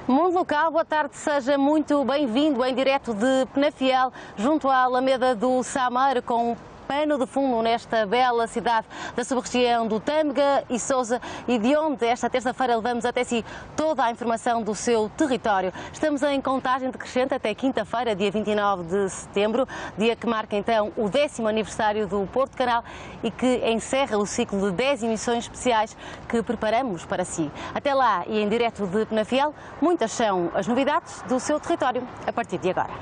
Mundo Local, boa tarde, seja muito bem-vindo em direto de Penafiel, junto à Alameda do Sameiro, com um pano de fundo nesta bela cidade da sub-região do Tâmega e Sousa, e de onde esta terça-feira levamos até si toda a informação do seu território. Estamos em contagem decrescente até quinta-feira, dia 29 de setembro, dia que marca então o 10º aniversário do Porto Canal e que encerra o ciclo de 10 emissões especiais que preparamos para si. Até lá e em direto de Penafiel, muitas são as novidades do seu território a partir de agora.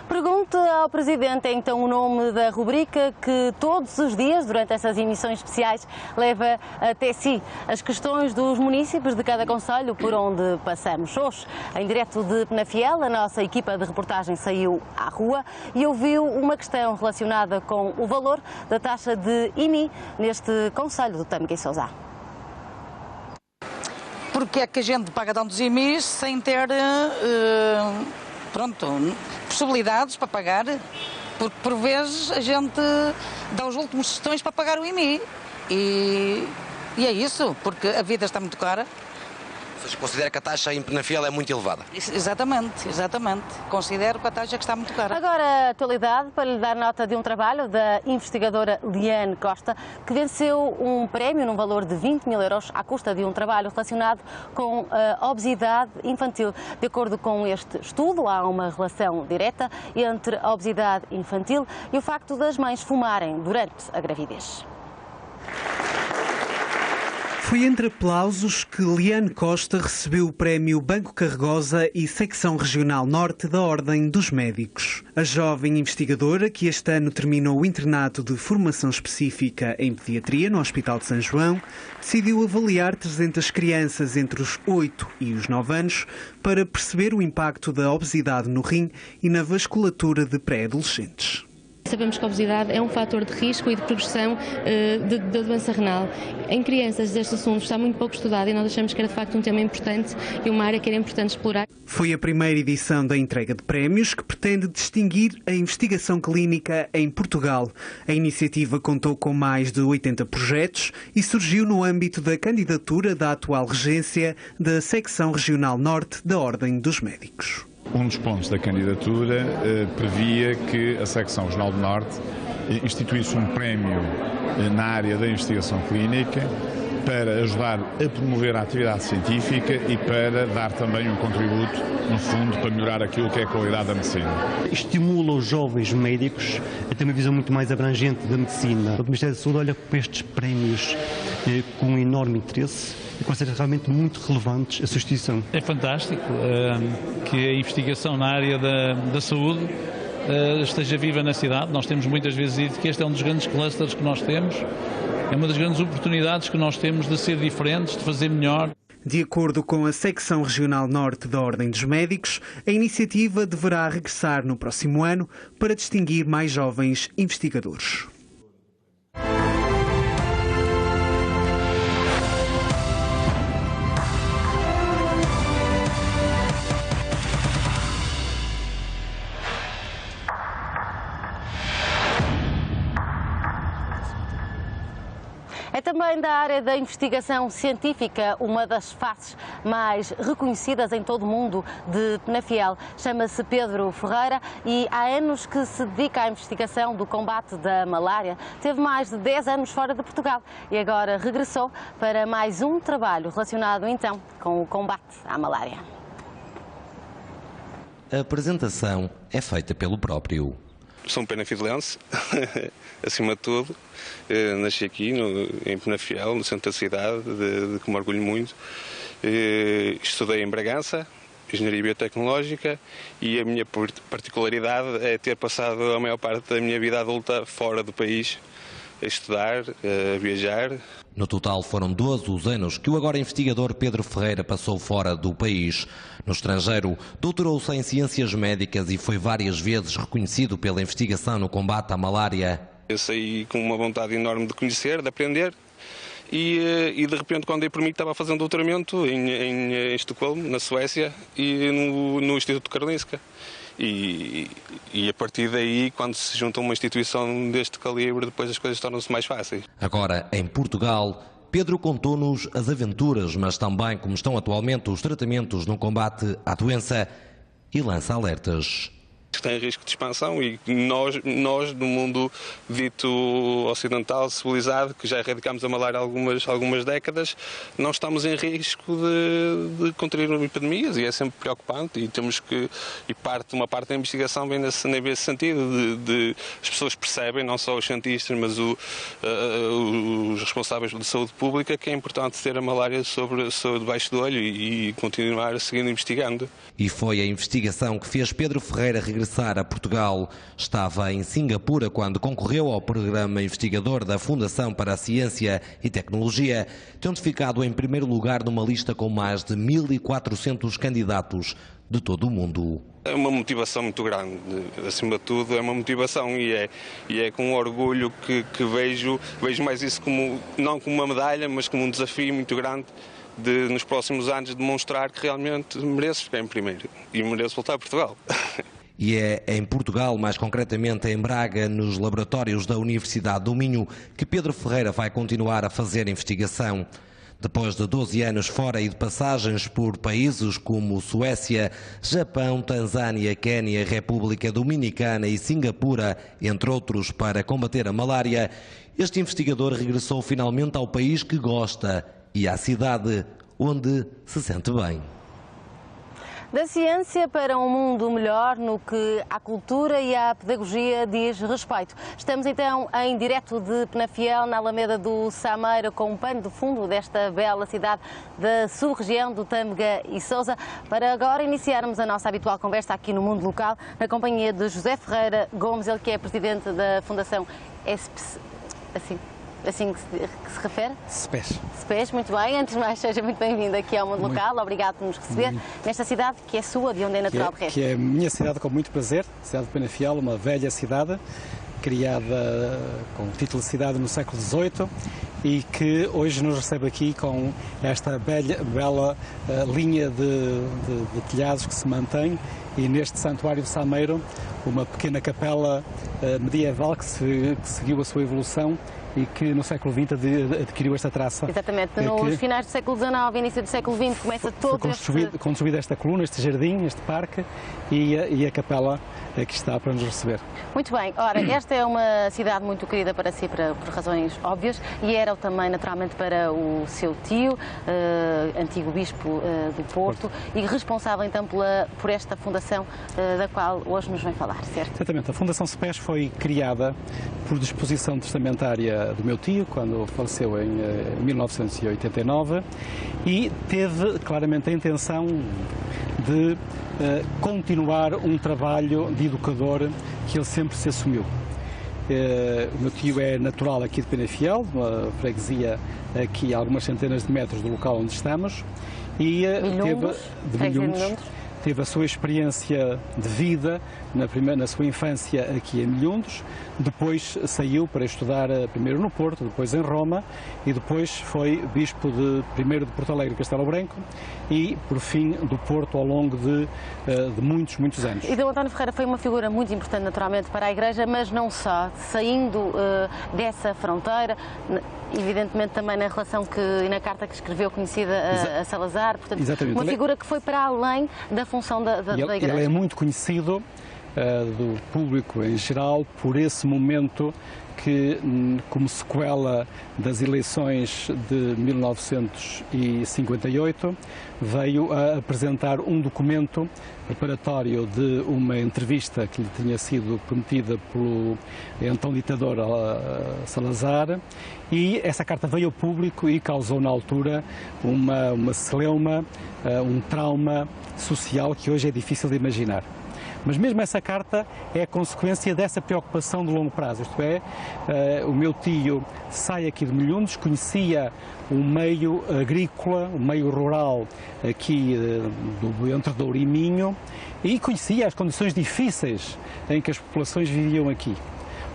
Pergunte ao Presidente então o nome da rubrica que todos os dias, durante essas emissões especiais, leva até si as questões dos municípios de cada concelho por onde passamos. Hoje, em direto de Penafiel, a nossa equipa de reportagem saiu à rua e ouviu uma questão relacionada com o valor da taxa de IMI neste concelho do Tâmega e Sousa. Porque é que a gente paga tantos IMIs sem ter possibilidades para pagar? Porque por vezes a gente dá os últimos tostões para pagar o IMI e é isso, porque a vida está muito cara. Você considera que a taxa em Penafiel é muito elevada? Exatamente. Considero que a taxa que está muito cara. Agora a atualidade para lhe dar nota de um trabalho da investigadora Liane Costa, que venceu um prémio num valor de 20 mil euros à custa de um trabalho relacionado com a obesidade infantil. De acordo com este estudo, há uma relação direta entre a obesidade infantil e o facto das mães fumarem durante a gravidez. Foi entre aplausos que Liane Costa recebeu o prémio Banco Carregosa e Secção Regional Norte da Ordem dos Médicos. A jovem investigadora, que este ano terminou o internato de formação específica em pediatria no Hospital de São João, decidiu avaliar 300 crianças entre os 8 e os 9 anos para perceber o impacto da obesidade no rim e na vasculatura de pré-adolescentes. Sabemos que a obesidade é um fator de risco e de progressão da doença renal. Em crianças, este assunto está muito pouco estudado e nós achamos que era de facto um tema importante e uma área que era importante explorar. Foi a primeira edição da entrega de prémios que pretende distinguir a investigação clínica em Portugal. A iniciativa contou com mais de 80 projetos e surgiu no âmbito da candidatura da atual regência da Secção Regional Norte da Ordem dos Médicos. Um dos pontos da candidatura previa que a Secção Regional do Norte instituísse um prémio na área da investigação clínica para ajudar a promover a atividade científica e para dar também um contributo, no fundo, para melhorar aquilo que é a qualidade da medicina. Estimula os jovens médicos a ter uma visão muito mais abrangente da medicina. O Ministério da Saúde olha para estes prémios com um enorme interesse e considera realmente muito relevantes a sua instituição. É fantástico que a investigação na área da saúde esteja viva na cidade. Nós temos muitas vezes dito que este é um dos grandes clusters que nós temos, é uma das grandes oportunidades que nós temos de ser diferentes, de fazer melhor. De acordo com a Secção Regional Norte da Ordem dos Médicos, a iniciativa deverá regressar no próximo ano para distinguir mais jovens investigadores. É também da área da investigação científica, uma das faces mais reconhecidas em todo o mundo de Penafiel. Chama-se Pedro Ferreira e há anos que se dedica à investigação do combate da malária. Teve mais de 10 anos fora de Portugal e agora regressou para mais um trabalho relacionado então com o combate à malária. A apresentação é feita pelo próprio. Sou um penafidelense, acima de tudo. Nasci aqui em Penafiel, no centro da cidade, de que me orgulho muito. Estudei em Bragança, Engenharia Biotecnológica, e a minha particularidade é ter passado a maior parte da minha vida adulta fora do país, a estudar, a viajar. No total foram 12 os anos que o agora investigador Pedro Ferreira passou fora do país. No estrangeiro, doutorou-se em Ciências Médicas e foi várias vezes reconhecido pela investigação no combate à malária. Eu saí com uma vontade enorme de conhecer, de aprender, e de repente, quando dei por mim, estava a fazer um doutoramento em Estocolmo, na Suécia, e no Instituto Karolinska. E a partir daí, quando se junta uma instituição deste calibre, depois as coisas tornam-se mais fáceis. Agora, em Portugal, Pedro contou-nos as aventuras, mas também como estão atualmente os tratamentos no combate à doença e lança alertas. Tem risco de expansão e nós no mundo dito ocidental, civilizado, que já erradicámos a malária há algumas décadas, não estamos em risco de contrair epidemias, e é sempre preocupante, e temos que, uma parte da investigação vem nesse sentido, as pessoas percebem, não só os cientistas, mas os responsáveis de saúde pública, que é importante ter a malária debaixo do olho e continuar a seguir investigando. E foi a investigação que fez Pedro Ferreira regressar a Portugal. Estava em Singapura quando concorreu ao programa investigador da Fundação para a Ciência e Tecnologia, tendo ficado em primeiro lugar numa lista com mais de 1.400 candidatos de todo o mundo. É uma motivação muito grande, acima de tudo é uma motivação, e é com orgulho que vejo mais isso não como uma medalha, mas como um desafio muito grande de, nos próximos anos, demonstrar que realmente mereço ficar em primeiro e mereço voltar a Portugal. E é em Portugal, mais concretamente em Braga, nos laboratórios da Universidade do Minho, que Pedro Ferreira vai continuar a fazer investigação. Depois de 12 anos fora e de passagens por países como Suécia, Japão, Tanzânia, Quénia, República Dominicana e Singapura, entre outros, para combater a malária, este investigador regressou finalmente ao país que gosta e à cidade onde se sente bem. Da ciência para um mundo melhor no que à cultura e à pedagogia diz respeito. Estamos então em direto de Penafiel, na Alameda do Sameiro, com um pano de fundo desta bela cidade da sub-região do Tâmega e Sousa, para agora iniciarmos a nossa habitual conversa aqui no Mundo Local, na companhia de José Ferreira Gomes, ele que é presidente da Fundação SPES, assim que se refere? SPES, muito bem. Antes de mais, seja muito bem-vindo aqui ao Mundo Local. Obrigado por nos receber nesta cidade que é sua, de onde é natural de resto. Que é a minha cidade, com muito prazer, cidade de Penafiel, uma velha cidade, criada com o título de cidade no século XVIII e que hoje nos recebe aqui com esta bela linha de telhados que se mantém, e neste Santuário de Sameiro, uma pequena capela medieval que seguiu a sua evolução e que no século XX adquiriu esta traça. Exatamente, nos finais do século XIX, início do século XX, começa todo construída esta coluna, este jardim, este parque e a capela que está para nos receber. Muito bem, ora, esta é uma cidade muito querida para si, por razões óbvias, e era também naturalmente para o seu tio, antigo bispo do Porto, e responsável então por esta fundação da qual hoje nos vem falar, certo? Exatamente, a Fundação SPES foi criada por disposição testamentária do meu tio, quando faleceu em 1989, e teve claramente a intenção de continuar um trabalho de educador que ele sempre se assumiu. O meu tio é natural aqui de Penafiel, uma freguesia aqui a algumas centenas de metros do local onde estamos, e teve a sua experiência de vida na sua infância aqui em Milhundos, depois saiu para estudar primeiro no Porto, depois em Roma, e depois foi bispo primeiro de Porto Alegre e Castelo Branco e, por fim, do Porto ao longo de muitos anos. E Dom António Ferreira foi uma figura muito importante, naturalmente, para a Igreja, mas não só, saindo dessa fronteira, evidentemente também na relação e na carta que escreveu, conhecida a Salazar, portanto, uma figura que foi para além da função da Igreja. Ele é muito conhecido do público em geral por esse momento que, como sequela das eleições de 1958, veio a apresentar um documento preparatório de uma entrevista que lhe tinha sido prometida pelo então ditador Salazar, e essa carta veio ao público e causou na altura uma celeuma, um trauma social que hoje é difícil de imaginar. Mas mesmo essa carta é a consequência dessa preocupação de longo prazo, isto é, o meu tio sai aqui de Milhundos, conhecia o meio agrícola, o meio rural aqui entre Douro e Minho, e conhecia as condições difíceis em que as populações viviam aqui.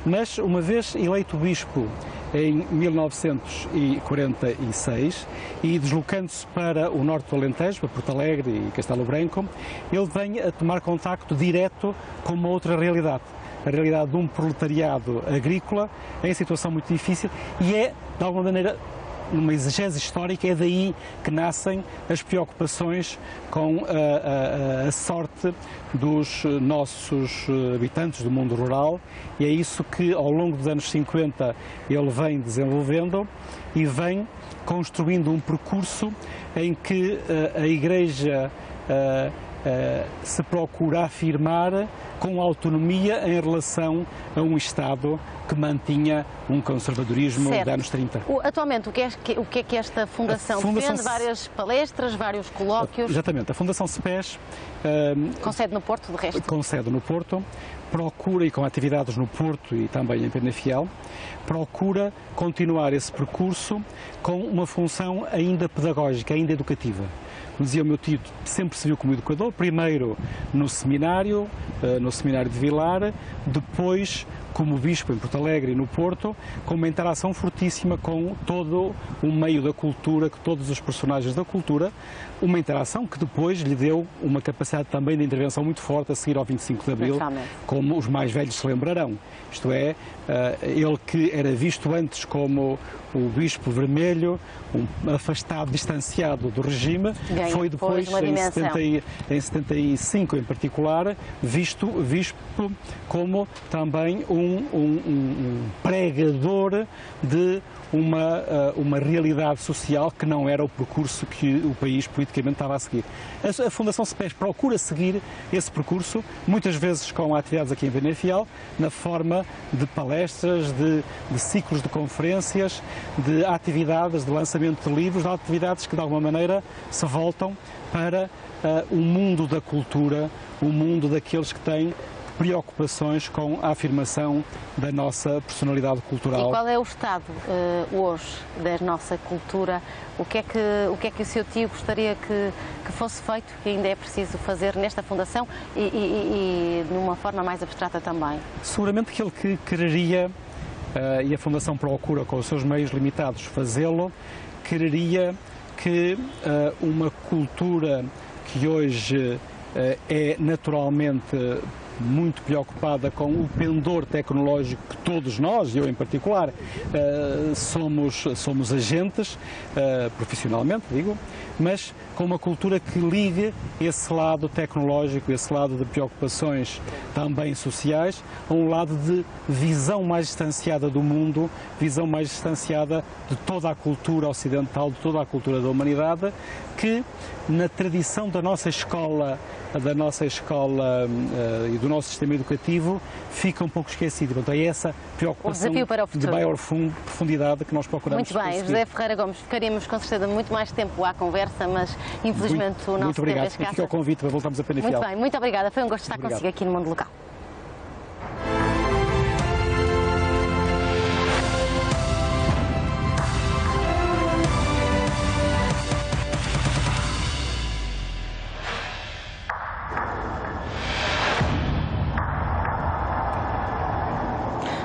Mas, uma vez eleito bispo em 1946 e deslocando-se para o norte do Alentejo, para Porto Alegre e Castelo Branco, ele vem a tomar contacto direto com uma outra realidade. A realidade de um proletariado agrícola em situação muito difícil e é, de alguma maneira, numa exegese histórica, é daí que nascem as preocupações com a sorte dos nossos habitantes do mundo rural e é isso que ao longo dos anos 50 ele vem desenvolvendo e vem construindo um percurso em que a Igreja se procura afirmar com autonomia em relação a um Estado que mantinha um conservadorismo de anos 30. Atualmente, o que é que esta Fundação defende? Várias palestras, vários colóquios? Exatamente. A Fundação CEPES... com sede no Porto, de resto? Com sede no Porto, procura, e com atividades no Porto e também em Penafiel, procura continuar esse percurso com uma função ainda pedagógica, ainda educativa. Como dizia o meu tio, sempre se viu como educador, primeiro no seminário de Vilar, depois como bispo em Porto Alegre e no Porto, com uma interação fortíssima com todo o meio da cultura, com todos os personagens da cultura, uma interação que depois lhe deu uma capacidade também de intervenção muito forte a seguir ao 25 de Abril, como os mais velhos se lembrarão. Isto é, ele que era visto antes como o bispo vermelho, afastado, distanciado do regime, foi depois, em 75 em particular, visto como também um pregador de uma realidade social que não era o percurso que o país politicamente estava a seguir. A Fundação CEPES procura seguir esse percurso, muitas vezes com atividades aqui em Penafiel, na forma de palestras, de ciclos de conferências, de atividades de lançamento de livros, de atividades que de alguma maneira se voltam para o mundo da cultura, o mundo daqueles que têm preocupações com a afirmação da nossa personalidade cultural. E qual é o estado hoje da nossa cultura? O que é que o seu tio gostaria que fosse feito, que ainda é preciso fazer nesta Fundação e de uma forma mais abstrata também? Seguramente que ele quereria, e a Fundação procura com os seus meios limitados fazê-lo, quereria que uma cultura que hoje é naturalmente muito preocupada com o pendor tecnológico que todos nós, eu em particular, somos agentes, profissionalmente, digo, mas com uma cultura que ligue esse lado tecnológico, esse lado de preocupações também sociais, a um lado de visão mais distanciada do mundo, visão mais distanciada de toda a cultura ocidental, de toda a cultura da humanidade, que na tradição da nossa escola e do nosso sistema educativo fica um pouco esquecido. Então é essa preocupação de maior profundidade que nós procuramos. Muito bem, José Ferreira Gomes, ficaríamos com certeza muito mais tempo à conversa, mas infelizmente o nosso tempo é escasso. Muito obrigado, fica o convite para voltarmos a Penafiel. Muito bem, muito obrigada, foi um gosto estar consigo aqui no Mundo Local.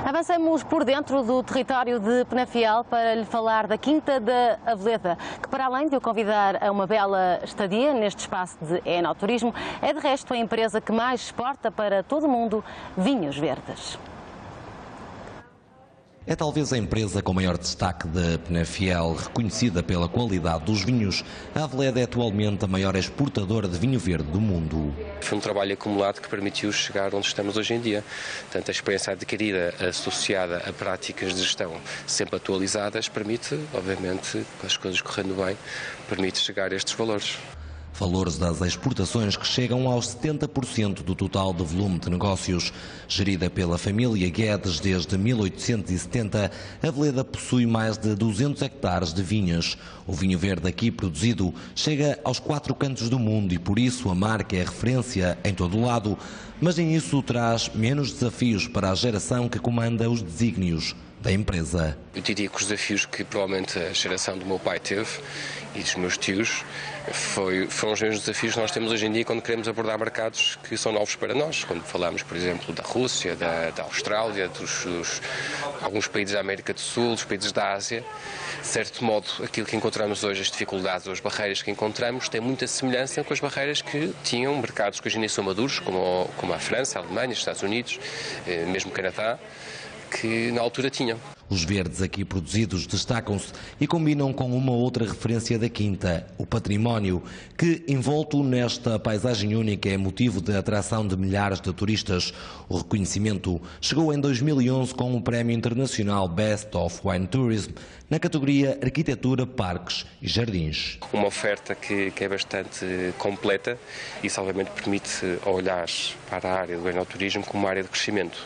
Avançamos por dentro do território de Penafiel para lhe falar da Quinta da Aveleda, que para além de o convidar a uma bela estadia neste espaço de enoturismo, é de resto a empresa que mais exporta para todo o mundo vinhos verdes. É talvez a empresa com maior destaque da Penafiel, reconhecida pela qualidade dos vinhos. A Aveleda é atualmente a maior exportadora de vinho verde do mundo. Foi um trabalho acumulado que permitiu chegar onde estamos hoje em dia. Portanto, a experiência adquirida associada a práticas de gestão sempre atualizadas permite, obviamente, com as coisas correndo bem, permite chegar a estes valores. Valores das exportações que chegam aos 70% do total de volume de negócios. Gerida pela família Guedes desde 1870, a Aveleda possui mais de 200 hectares de vinhas. O vinho verde aqui produzido chega aos 4 cantos do mundo e por isso a marca é referência em todo o lado, mas nem isso traz menos desafios para a geração que comanda os desígnios. da empresa. Eu diria que os desafios que provavelmente a geração do meu pai teve e dos meus tios foram os mesmos desafios que nós temos hoje em dia quando queremos abordar mercados que são novos para nós. Quando falamos, por exemplo, da Rússia, da Austrália, alguns países da América do Sul, dos países da Ásia, de certo modo, aquilo que encontramos hoje, as dificuldades ou as barreiras que encontramos, tem muita semelhança com as barreiras que tinham mercados que hoje em dia são maduros, como a França, a Alemanha, os Estados Unidos, mesmo o Canadá, que na altura tinham. Os verdes aqui produzidos destacam-se e combinam com uma outra referência da Quinta, o património, que, envolto nesta paisagem única, é motivo de atração de milhares de turistas. O reconhecimento chegou em 2011 com o Prémio Internacional Best of Wine Tourism, na categoria Arquitetura, Parques e Jardins. Uma oferta que é bastante completa e isso obviamente permite olhar para a área do enoturismo como uma área de crescimento,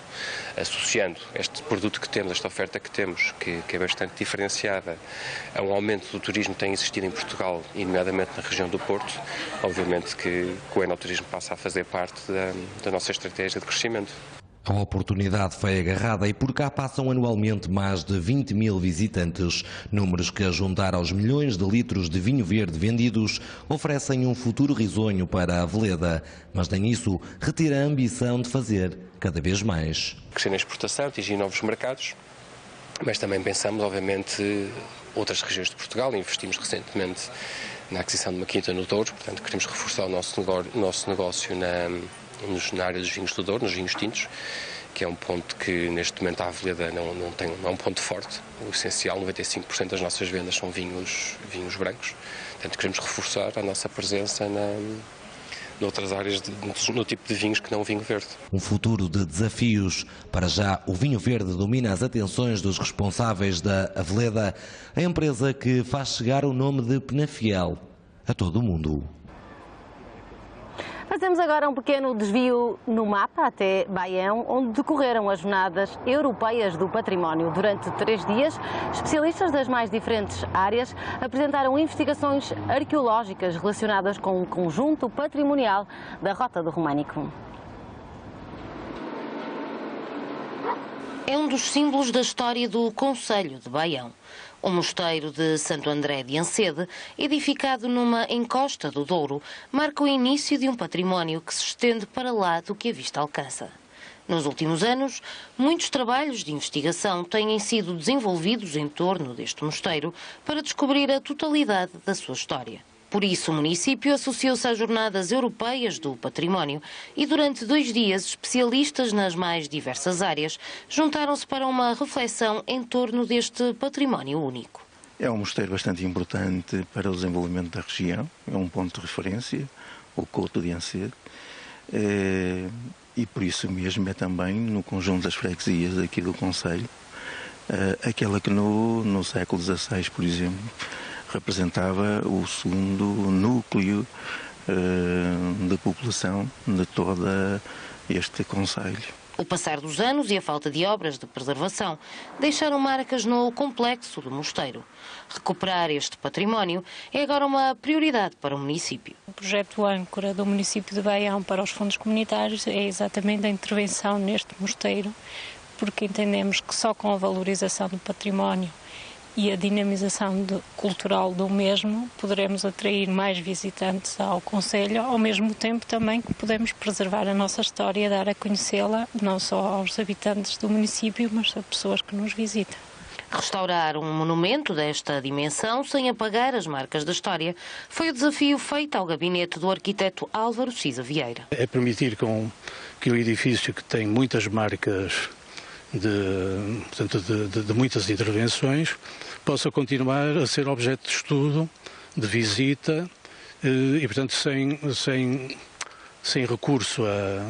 associando este produto que temos, esta oferta que temos, que é bastante diferenciada, a um aumento do turismo que tem existido em Portugal, e nomeadamente na região do Porto. Obviamente que o enoturismo passa a fazer parte da nossa estratégia de crescimento. A oportunidade foi agarrada e por cá passam anualmente mais de 20 mil visitantes. Números que, a juntar aos milhões de litros de vinho verde vendidos, oferecem um futuro risonho para a Veleda. Mas nem isso retira a ambição de fazer cada vez mais. Crescer na exportação, atingir novos mercados, mas também pensamos, obviamente, outras regiões de Portugal. Investimos recentemente na aquisição de uma quinta no Douro, portanto queremos reforçar o nosso negócio na área dos vinhos do Douro, nos vinhos tintos, que é um ponto que neste momento a Veleda não é um ponto forte. O essencial, 95% das nossas vendas são vinhos brancos. Portanto, queremos reforçar a nossa presença noutras áreas, no tipo de vinhos que não o vinho verde. Um futuro de desafios. Para já, o vinho verde domina as atenções dos responsáveis da Veleda, a empresa que faz chegar o nome de Penafiel a todo o mundo. Fazemos agora um pequeno desvio no mapa até Baião, onde decorreram as Jornadas Europeias do Património. Durante 3 dias, especialistas das mais diferentes áreas apresentaram investigações arqueológicas relacionadas com o conjunto patrimonial da Rota do Românico. É um dos símbolos da história do concelho de Baião. O mosteiro de Santo André de Ensede, edificado numa encosta do Douro, marca o início de um património que se estende para lá do que a vista alcança. Nos últimos anos, muitos trabalhos de investigação têm sido desenvolvidos em torno deste mosteiro para descobrir a totalidade da sua história. Por isso, o município associou-se às Jornadas Europeias do Património e, durante 2 dias, especialistas nas mais diversas áreas juntaram-se para uma reflexão em torno deste património único. É um mosteiro bastante importante para o desenvolvimento da região, é um ponto de referência, o Couto de Ensede, e por isso mesmo é também no conjunto das freguesias aqui do concelho, aquela que no século XVI, por exemplo, representava o segundo núcleo de população de todo este concelho. O passar dos anos e a falta de obras de preservação deixaram marcas no complexo do mosteiro. Recuperar este património é agora uma prioridade para o município. O projeto âncora do município de Baião para os fundos comunitários é exatamente a intervenção neste mosteiro, porque entendemos que só com a valorização do património e a dinamização cultural do mesmo poderemos atrair mais visitantes ao concelho, ao mesmo tempo também que podemos preservar a nossa história e dar a conhecê-la não só aos habitantes do município, mas a pessoas que nos visitam. Restaurar um monumento desta dimensão sem apagar as marcas da história foi o desafio feito ao gabinete do arquiteto Álvaro Cisa Vieira. É permitir que o edifício, que tem muitas marcas de muitas intervenções, possa continuar a ser objeto de estudo, de visita e, portanto, sem recurso a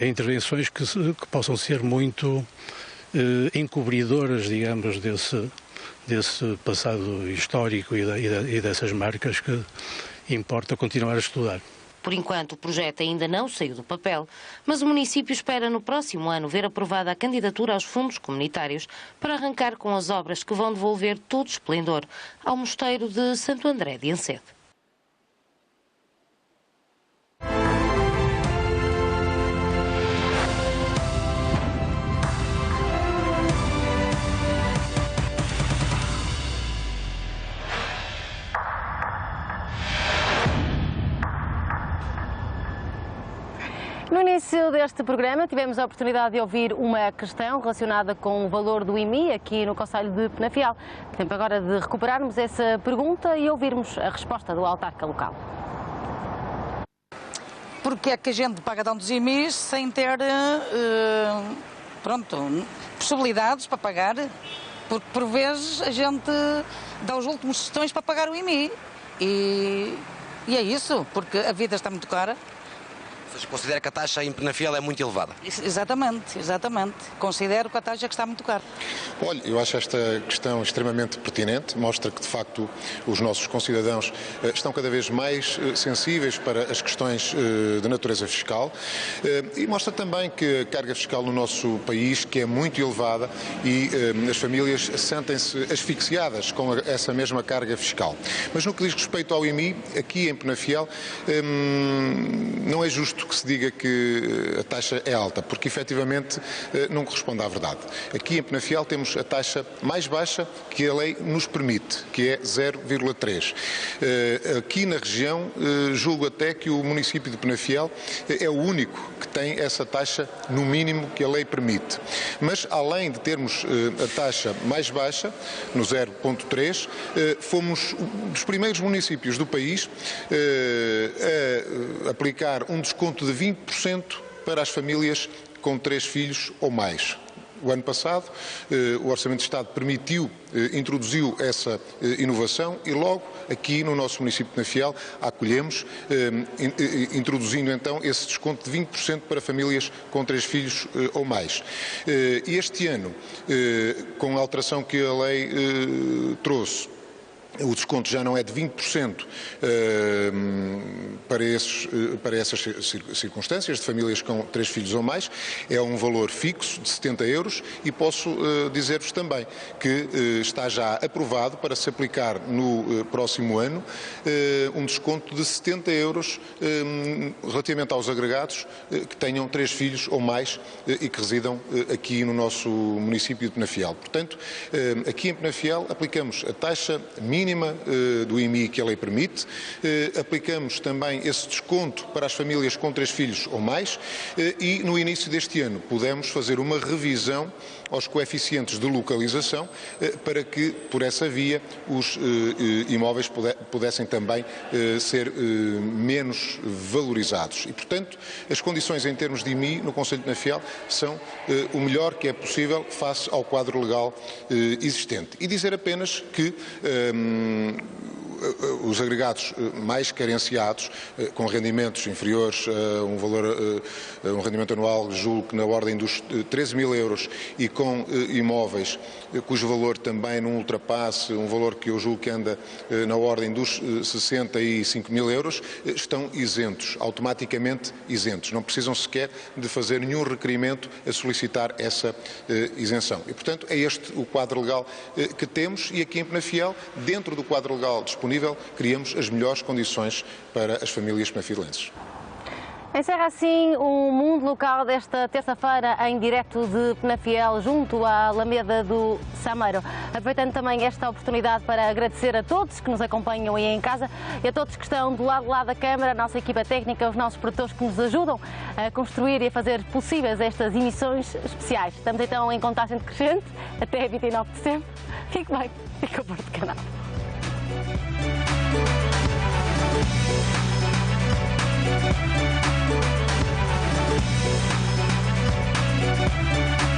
intervenções que possam ser muito encobridoras, digamos, desse passado histórico e dessas marcas que importa continuar a estudar. Por enquanto, o projeto ainda não saiu do papel, mas o município espera no próximo ano ver aprovada a candidatura aos fundos comunitários para arrancar com as obras que vão devolver todo o esplendor ao mosteiro de Santo André de Ensede. início deste programa tivemos a oportunidade de ouvir uma questão relacionada com o valor do IMI aqui no concelho de Penafiel. Tempo agora de recuperarmos essa pergunta e ouvirmos a resposta do autarca local. Porque é que a gente paga tantos IMIs sem ter possibilidades para pagar? Porque por vezes a gente dá os últimos tostões para pagar o IMI. E é isso, porque a vida está muito cara. Ou seja, considera que a taxa em Penafiel é muito elevada? Exatamente. Considero que a taxa está muito cara. Olha, eu acho esta questão extremamente pertinente, mostra que de facto os nossos concidadãos estão cada vez mais sensíveis para as questões de natureza fiscal e mostra também que a carga fiscal no nosso país que é muito elevada e as famílias sentem-se asfixiadas com essa mesma carga fiscal. Mas no que diz respeito ao IMI, aqui em Penafiel, não é justo que se diga que a taxa é alta, porque efetivamente não corresponde à verdade. Aqui em Penafiel temos a taxa mais baixa que a lei nos permite, que é 0,3. Aqui na região, julgo até que o município de Penafiel é o único que tem essa taxa no mínimo que a lei permite. Mas além de termos a taxa mais baixa, no 0,3, fomos um dos primeiros municípios do país a aplicar um desconto de 20% para as famílias com 3 filhos ou mais. O ano passado, o Orçamento de Estado introduziu essa inovação e logo aqui no nosso município de Penafiel a acolhemos, introduzindo então esse desconto de 20% para famílias com 3 filhos ou mais. E este ano, com a alteração que a lei trouxe, o desconto já não é de 20% para essas circunstâncias de famílias com 3 filhos ou mais, é um valor fixo de 70 euros e posso dizer-vos também que está já aprovado para se aplicar no próximo ano um desconto de 70 euros relativamente aos agregados que tenham 3 filhos ou mais e que residam aqui no nosso município de Penafiel. Portanto, aqui em Penafiel aplicamos a taxa mínima do IMI que a lei permite, aplicamos também esse desconto para as famílias com 3 filhos ou mais e no início deste ano pudemos fazer uma revisão aos coeficientes de localização para que, por essa via, os imóveis pudessem também ser menos valorizados. E, portanto, as condições em termos de IMI no concelho de Penafiel são o melhor que é possível face ao quadro legal existente. E dizer apenas que os agregados mais carenciados, com rendimentos inferiores a um rendimento anual, julgo que na ordem dos 13 mil euros e com imóveis cujo valor também não ultrapasse um valor que eu julgo que anda na ordem dos 65 mil euros, estão isentos, automaticamente isentos. Não precisam sequer de fazer nenhum requerimento a solicitar essa isenção. E, portanto, é este o quadro legal que temos e aqui em Penafiel, dentro do quadro legal disponível, criamos as melhores condições para as famílias penafilenses. Encerra assim o Mundo Local desta terça-feira em direto de Penafiel, junto à Alameda do Sameiro. Aproveitando também esta oportunidade para agradecer a todos que nos acompanham aí em casa e a todos que estão do lado de lá da Câmara, a nossa equipa técnica, os nossos produtores que nos ajudam a construir e a fazer possíveis estas emissões especiais. Estamos então em contagem decrescente até 29 de setembro. Fique bem, fique a bordo do canal. We'll be right back.